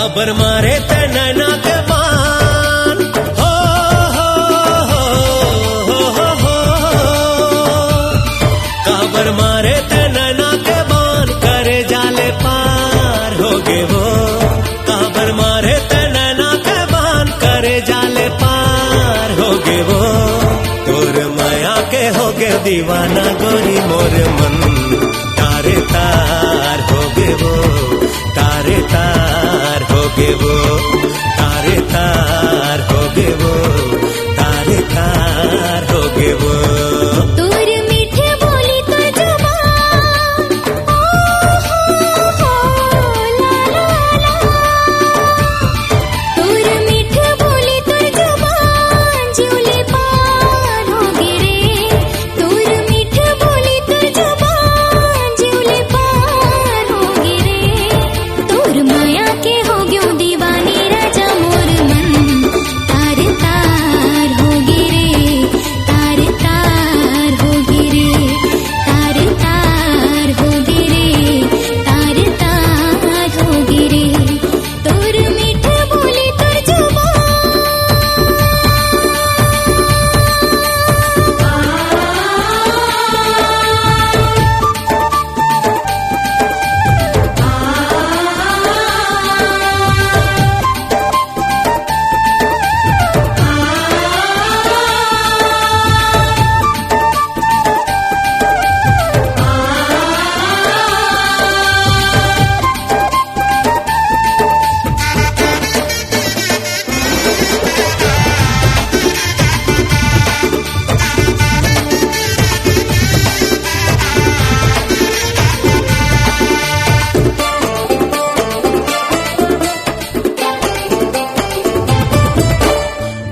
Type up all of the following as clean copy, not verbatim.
काबर मारे ते नैना के बान, हो हो हो हो हो हो। काबर मारे ते नैना के बान, करे जाले पार हो गे वो। काबर मारे ते नैना के बान, करे जाले पार हो गे वो। तोर माया के हो गे दीवाना गोरी मोर मन, तारे तार हो गे वो, तारे तार हो गे वो, तारे तार हो गे वो, तारे तार हो गे वो। तोर मीठे बोली तो जुबान, ओ हो ला ला ला। तोर मीठे बोली तो जुबान, झूले पार हो गे रे। तोर मीठे बोली तो जुबान, झूले पार हो गे रे। तोर माया के हो गयो दीवानी राजा मोर मन, तारे तार हो गे रे, तारे तार हो गे रे, तारे तार हो गे रे, तारे तार हो गे रे। तोर मीठे बोली तो जुबान।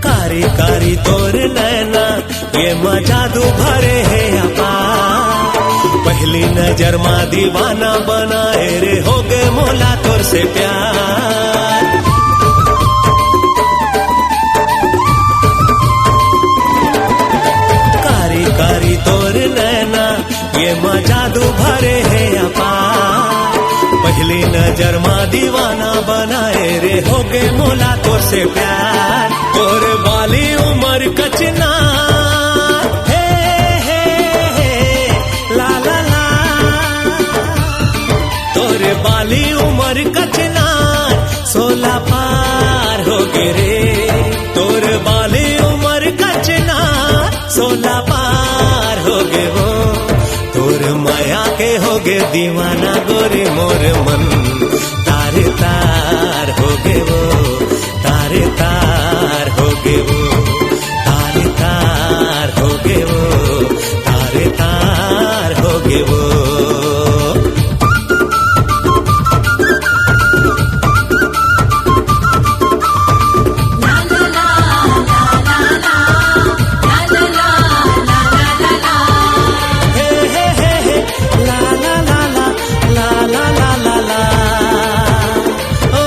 कारी कारी तोर नैना, ये जादू भरे है अपार। पहली नजर माँ दीवाना बनाए रे, हो गए मोला तोर से प्यार। कारी कारी तोर नैना, ये जादू भरे है अपार। पहली नजर माँ दीवाना बनाए रे, हो गए मोला तोर से प्यार। तोर बाली उमर कचना, हे हे हे ला ला ला। तोर बाली उमर कचना, 16 पार हो गे रे। तोर बाली उमर कचना, 16 पार हो गे वो। तोर माया के हो गे दीवाना गोरी मोर मन, तारे तार हो गे वो, तारे तार हो गे वो, तारे तार हो गे वो, तारे तार हो गे वो। हे हे हे हे ला ला ला ला ला ला ला ला ला। ओ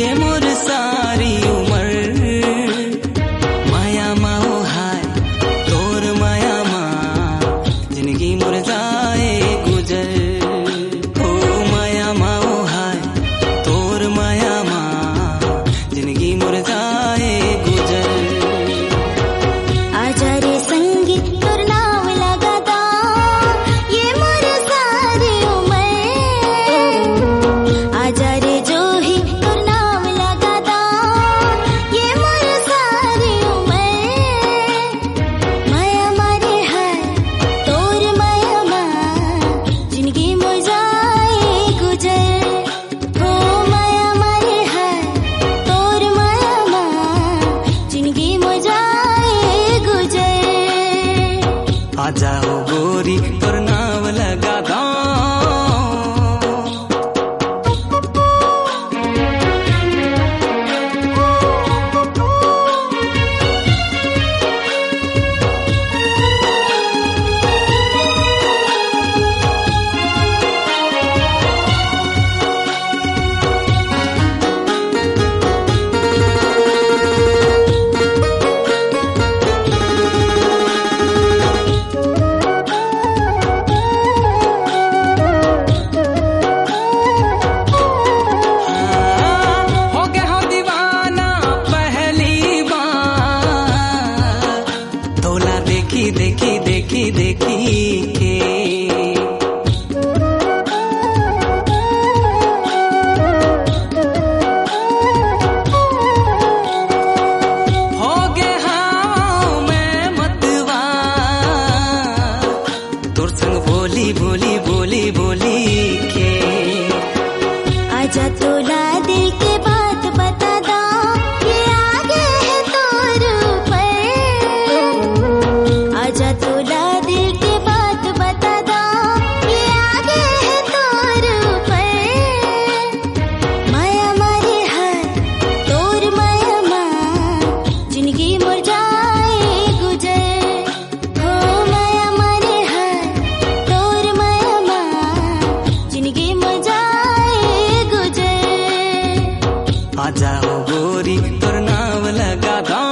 ये मोर सारी उमर माया माओ हाय तोर माया माँ जिंदगी मोर जाए गुजर ओ माया माओ हाय तोर माया माँ जिंदगी मोर जाए गुजर आजा रे संगी तोर नाम लगाता ये मोर सारी उमर आजा रे जोही तोर नाम लगाता ये मोर सारी उमर माया मारे है तोर माया माँ जिंदगी मोर जाए गुजर हो माया मारे है तोर माया माँ जिंदगी मोर जाए गुजर आ जाओ गोरी तोर नाम लगा दो हो गया हो दीवाना पहली बार तोला देखी देखी देखी देखी के हो गए हाँ मैं मतवा तोर संग बोली बोली बोली बोली के आजा तोला दिल के बात बता दो ये आगे है तोर ऊपर आजा तोला दिल के बात बता दो ये आगे है तोर ऊपर माया मारे है तोर माया माँ जिंदगी मोर जाए गुजर हो माया मारे है तोर माया माँ जिंदगी मोर जाए गुजर आ जाओ गोरी तोर नाम लगा दो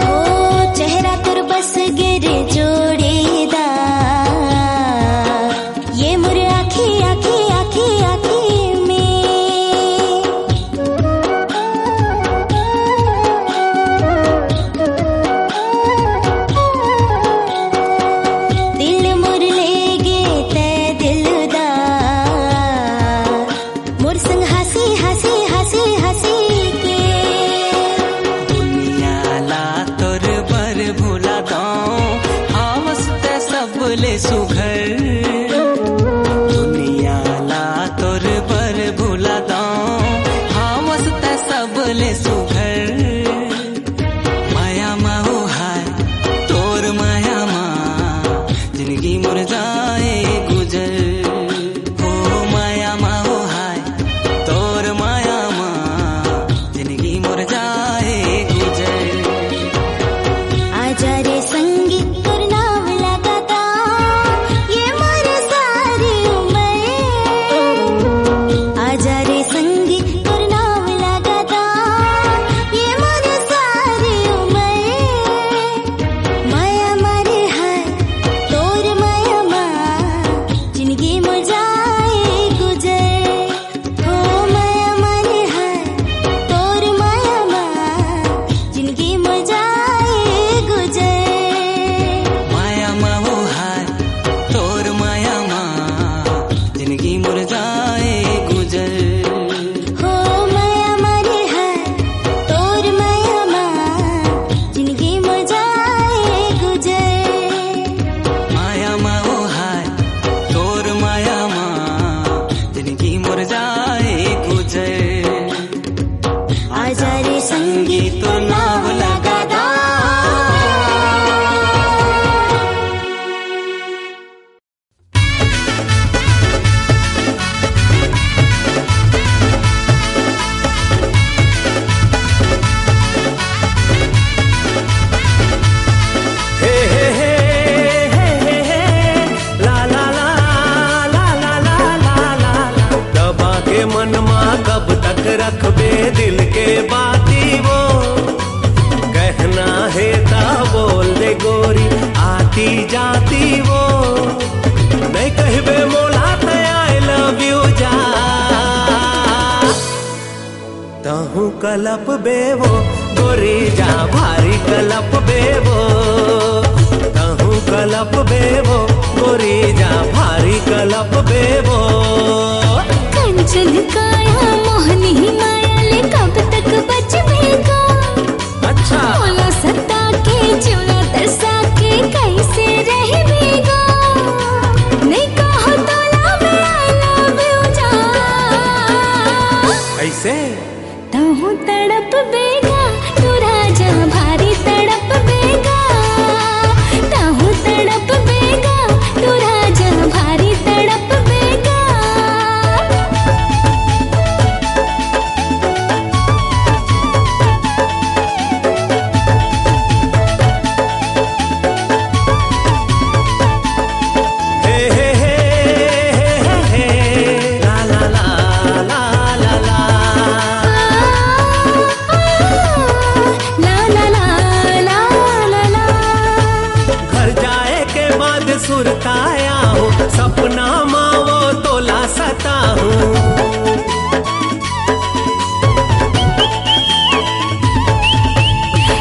हो चेहरा तोर बस गिर जोड़ीदा ये मोर आखी आखी आखी आखी में दिल मोर ले गे ते दिलदार मोर संग हंसी हंसी हंसी हंसी के दुनिया ला तोर बर भूला दो आवस ते सब ले सुघर दुनिया ला तोर बर भूला दो आवस ते सब ले सुघर माया माओ हाय तोर माया माँ जिंदगी मोर जाए गुजर हो माया माओ हाय तोर माया माँ जिंदगी मोर जाए गुजर आजा रे संगी तोर नाम लगाता ये मोर सारी उमर आजा रे संगी तोर नाम लगाता ये मोर सारी उमर माया मारे है तोर माया माँ जिंदगी मोर जाए गुजर हो माया मारे है तोर माया माँ जिंदगी मोर जाए गुजर माया माओ हाय तोर माया माँ जिंदगी मोर जाए गुजर हो माया मारे है तोर माया माँ जिंदगी मोर जाए गुजर माया माओ हाय तोर माया माँ के मनमा कब तक रखबे दिल के बाती वो, कहना है ता बोल दे गोरी आती जाती वो, नहीं कहबे मोला ते आई लव यू जा, तहु कलप बेवो गोरी जा भारी कलप बेवो, तहु कलप बेवो गोरी जा भारी कलप बेवो। कंचन काया मोहनी माया ले कब तक बचवेगा, अच्छा मोला सता के चुना तरसा के कैसे रहेगा, नहीं कहो तो ला मैं आई लव यू जा, ऐसे तहु तड़प बेगा तू राजा भारी तड़प बेगा, तहु तड़प बेगा तू राजा भारी तड़प बेगा। हे हे हे हे ला ला ला ला ला ला, ला ला ला ला ला ला। घर जाए के बाद सुरताया हूँ सपना मावो तोला सता हूँ,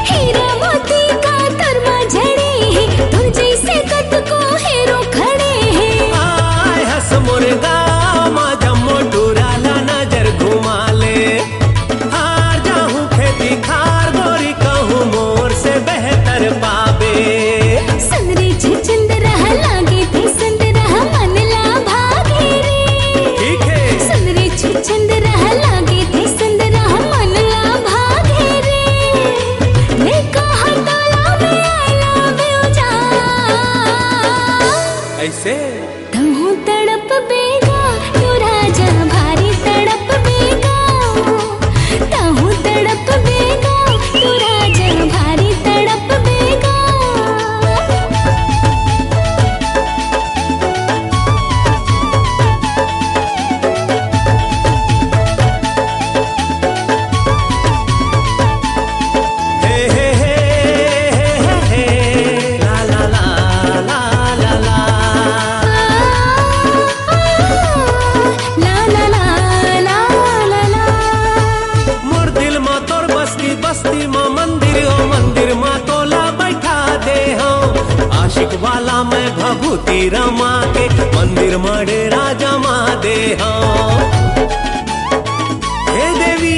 हीरा मोती का कर्मा झड़े हैं, तुम जैसे कद को हीरो खड़े हैं। आय हस मुर्गा माजा मोटूरा ला नजर घुमा ले, हार जाहूँ खेती खार गोरी कहूँ मोर से बेहतर पाबे, सुंदरी छचंद रहा लागे थे संद रहा मन ला भागे रे, ठीक है सुंदरी छचंद रहा लागे थे संद रहा मन ला भागे रे, नहीं कहा तो ला मैं आई लव यू जा, ऐसे तहु तड़प बेगा तू राजा भारी तड़प बेगा, तहु तड़प बेगा तू राजा भारी तड़प बेगा। हे हे हे हे ला ला ला ला ला ला, ला ला ला ला ला ला। मोर दिल मा तोर बस्ती बस्ती मा मंदिर हो मंदिर मा तोला बैठा दे हो, आशिक वाला मैं भभूति रमा के मंदिर मा डेरा जमा दे हो। हे देवी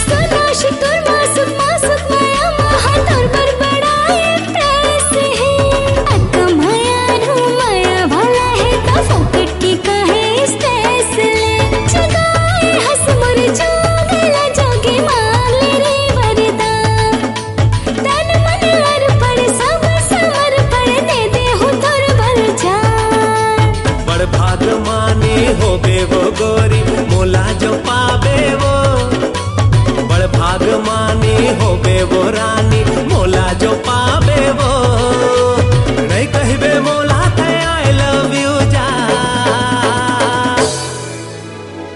सदाश तोर मासुक मासुक माया महा तोर पर बड़ा प्रेस है, अक्का माया रू माया भला है तो फोकट की कहे स्ट्रेस ले, जगाए हंस मुर जोगला जोगी मांग ले रे वरदान, तन मन अर्पण सब समर्पण दे दे हो तोर बल जान। बड़ भाग माने हो बे वो गोरी मोला जो पाबे वो, बड़ भाग माने हो बे वो रानी मोला जो पाबे वो, नहीं कहबे मोला थे आई लव यू जा,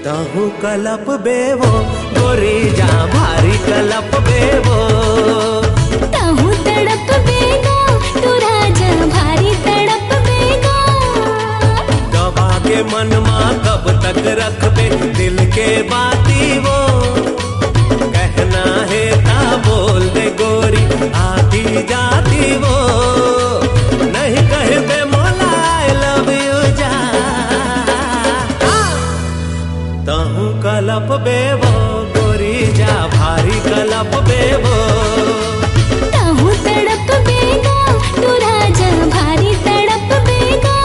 तहु कलप बेवो गोरी जा भारी कलप बेवो, तहु तड़प बेगा तू राजा भारी तड़प बेगा, दबा के मनमा कब तक रखबे दिल के बाती वो, कहना है ता बोल दे गोरी आती जाती वो, नहीं कहबे मोला आई लव यू जा, तहु कलप बेवो गोरी जा भारी कलप बेवो, तहु तड़प बेगा तू राजा भारी तड़प बेगा,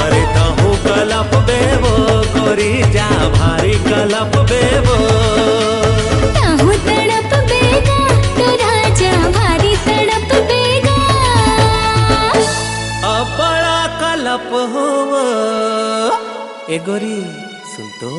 अरे तहु कलप बेवो गोरी जा भारी कलप बेवो, तहु तड़प बेगा तू राजा भारी तड़प बेगा। अब बड़ा कलप हो ए गोरी सुन तो,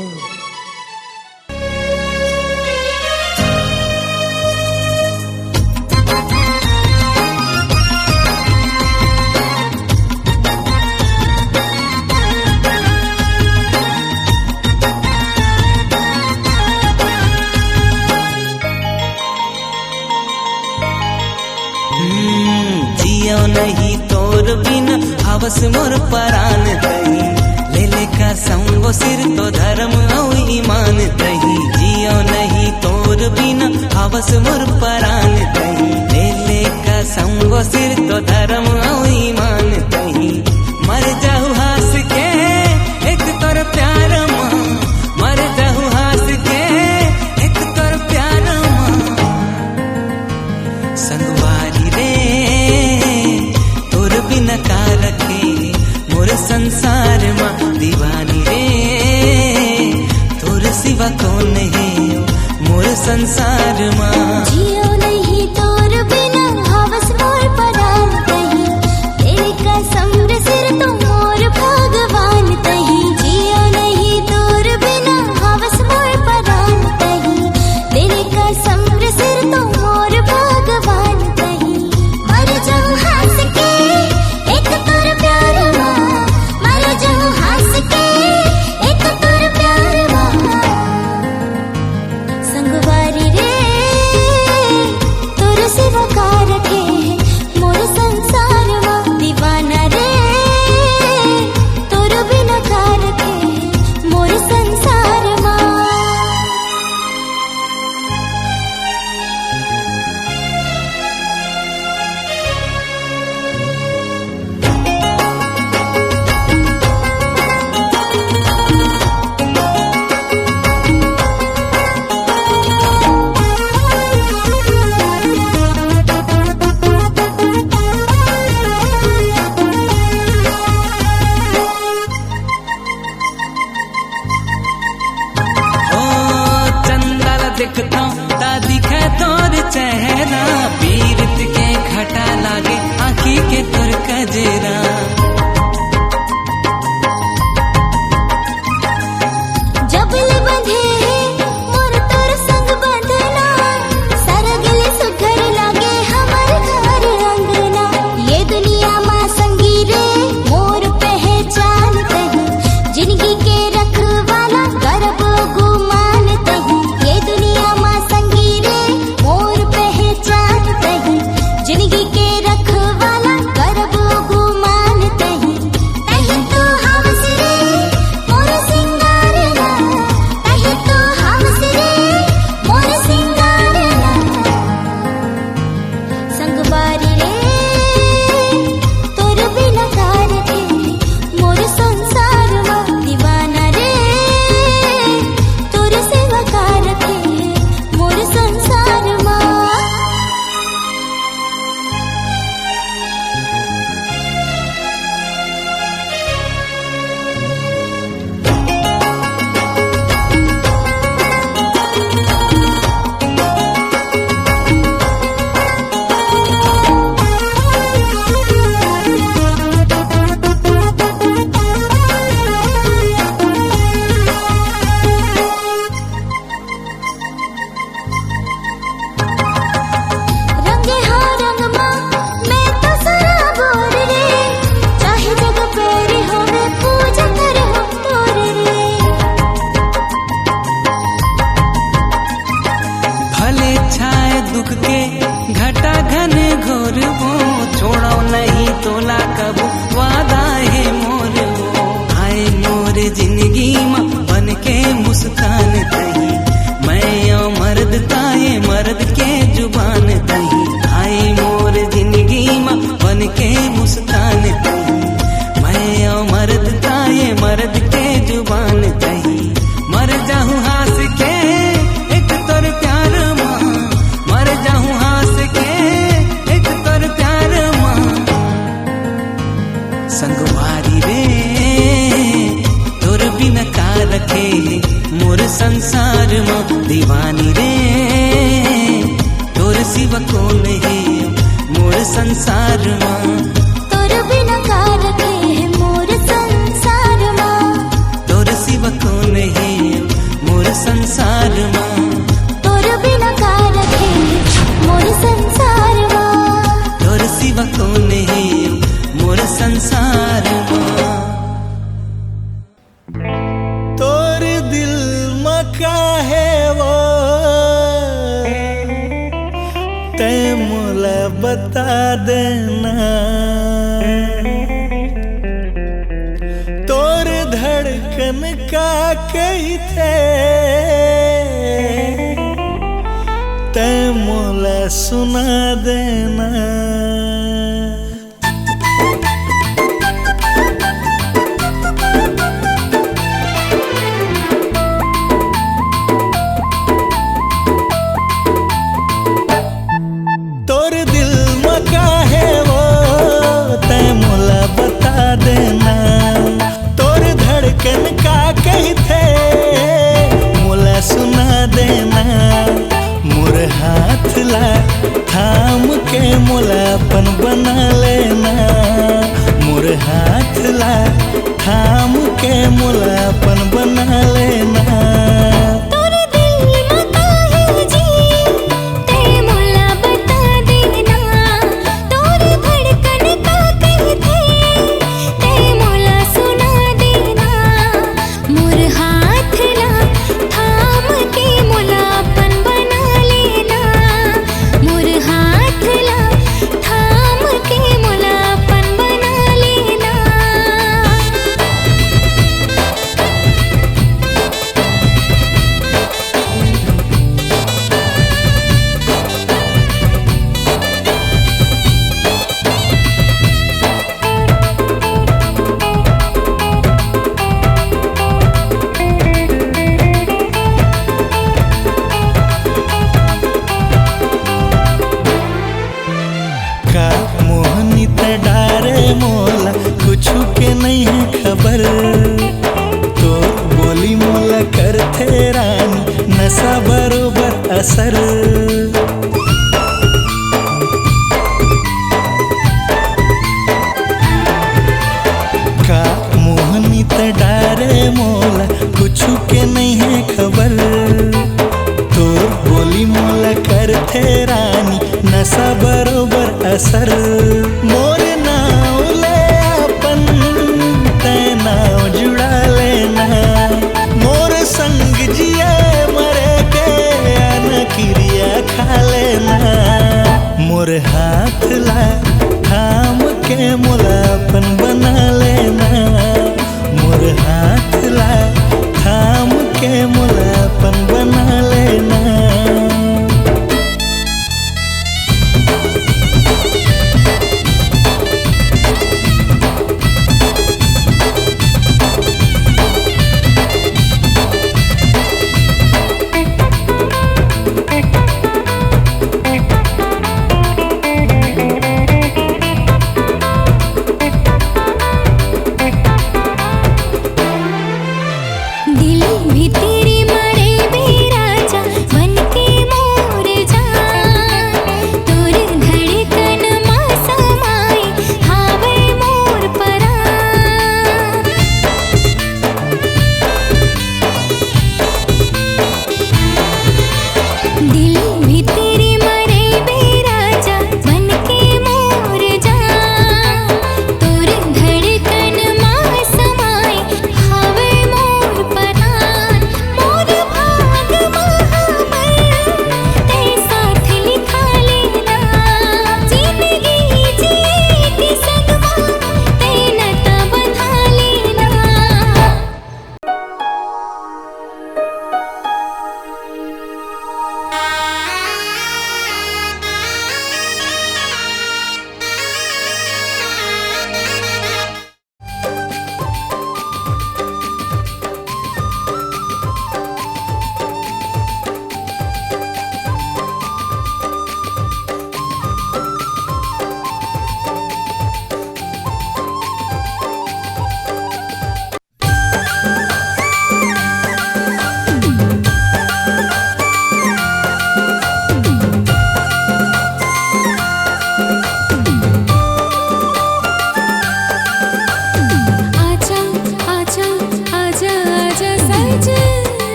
हवस मोर परान तही ले ले कसम वो सिर तो धर्म औ ईमान तही जियो नहीं तोर बिना हवस मोर परान तही ले ले कसम वो सिर तो धर्म औ ईमान तही मर जाऊ हंस के एक तोर प्यार मां मर जाऊ हंस के एक तोर प्यार मां संगवारी रे तोर बिना का रखे मोर संसार मां दीवानी रे तोर सिवा कौन है मोर संसार मां जियो नहीं तोर बिना हवस मोर परान तही तेरे कसम रे सिर तो मोर भगवान तही जियो नहीं तोर बिना हवस मोर परान तही तेरे कसम रे सिर तो मोर भगवान तही मर जाऊं हंस के एक तोर प्यार मां मर जाऊं हंस के एक तोर प्यार मां संगवारी रे तोर सिवा का रखे मोर संसार मां दीवाना रे तोर बिना का रखे मोर संसार मां ओ चंदल दिखता ता दिखे तोर चेहरा पीरत के घटा लागे आँखी के तोर कजरा जबल बंधे मोर तोर संग बंधना सारा गले सुघर लागे हमार घर अंगना ये दुनिया मां संगी रे मोर पहचान तही जिंदगी के रखवाला गर्व गुमान तही ये दुनिया मां संगी रे मोर पहचान तही जिंदगी के रखवाला गर्व गुमान तही तही तो हवस रे मोर सिंगार ना तही तो हवस रे मोर सिंगार ना संगवारी रे तोर बिना का रखे मोर संसार मां दीवाना रे तोर सेवा का रखे मोर संसार मां रंगे हाँ रंग मां मैं तो सराबोर रे चाहे जग पेरी होवे पूजा करे हम तोर रे भले छाए दुख के घटा घन घोर वो छोड़ो नहीं तोला कबू वादा है मोर वो आए मोर जिंदगी मां बन के मुस्कान तही मैं यो मर्द ताए मर्द के जुबान तही आए मोर जिंदगी मां बन के मुस्कान तही मैं यो मर्द ताए मर्द के जुबान तही मर जाऊं हंस के एक तोर प्यार मां मर जाऊं हंस के एक तोर प्यार मां संगवारी रे तोर बिना का रखे मोर संसार मां दीवानी रे तोर सिवा कौन है मोर संसार मां तोर बिना का रखे मोर संसार मां तोर सिवा कौन है मोर संसार मां तोर बिना का रखे मोर संसार मां तोर सिवा कौन है मोर संसार मां तोर दिल मका है वो तै मुला बता देना धड़कन का कही थे तै मोला सुना देना। तोर दिल में का है वो तै मोला बता देना। तोर धड़कन का कही थे मोला सुना देना। मोर हाथ ला थाम के मोला अपन बना लेना। मोर हाथ ला थाम के मोला अपन बना लेना। तोर दिल में काहे जी ते मोला बता देना। तोर धड़कन का कही थे ते मोला सुना देना। मोर हाथ ला थाम के मोला अपन बना लेना। मोर हाथ ला थाम के मोला अपन बना लेना। का मोहनी ते डारे मोला कुछु के नहीं है खबर। तो बोली मोला करथे रानी नशा बरोबर असर। का मोहनी ते डारे मोला कुछु के नहीं है खबर। तोर बोली मोला करथे रानी नशा बरोबर असर। मोर नाव ले अपन तै नाव जुड़ा लेना। मोर संग जिए मरे के अन क्रिया खा लेना। मोर हाथ ला थाम के मोला अपन बना लेना। मोर हाथ ला थाम के मोला अपन बना लेना।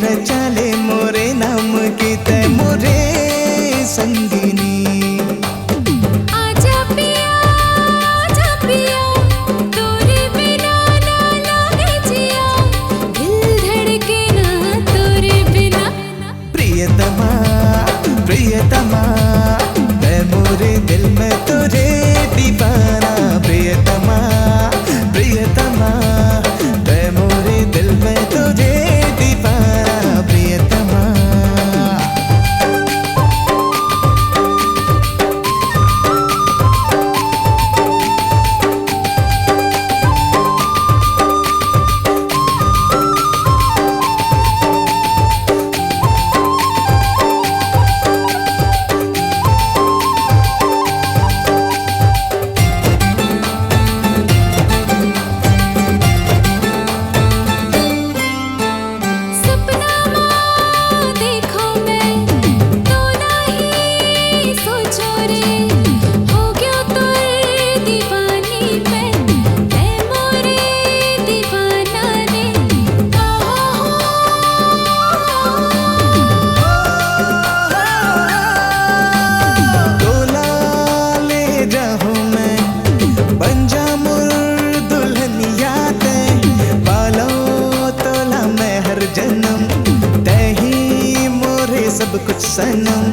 रचा ले मोरे नाम की तय मोरे संगिनी। आजा पिया तोरे बिना ना लागे जिया, दिल धड़के ना तोरे बिना। प्रियतमा प्रियतमा मैं मोरे दिल में तुझे दीवाना। प्रियतमा प्रियतमा मैं मोरे दिल में तुझे दीवाना। प्रियतमा सपना माँ देखो मैं तो नहीं सोचो रे, हो गया तोरे दीवानी मैं मोरे दीवाना रे। तोला ले जाऊं मैं बन जा मोर दुल्हनिया ते, पालो तोला मैं हर जन्म तही मोरे सब कुछ सनम।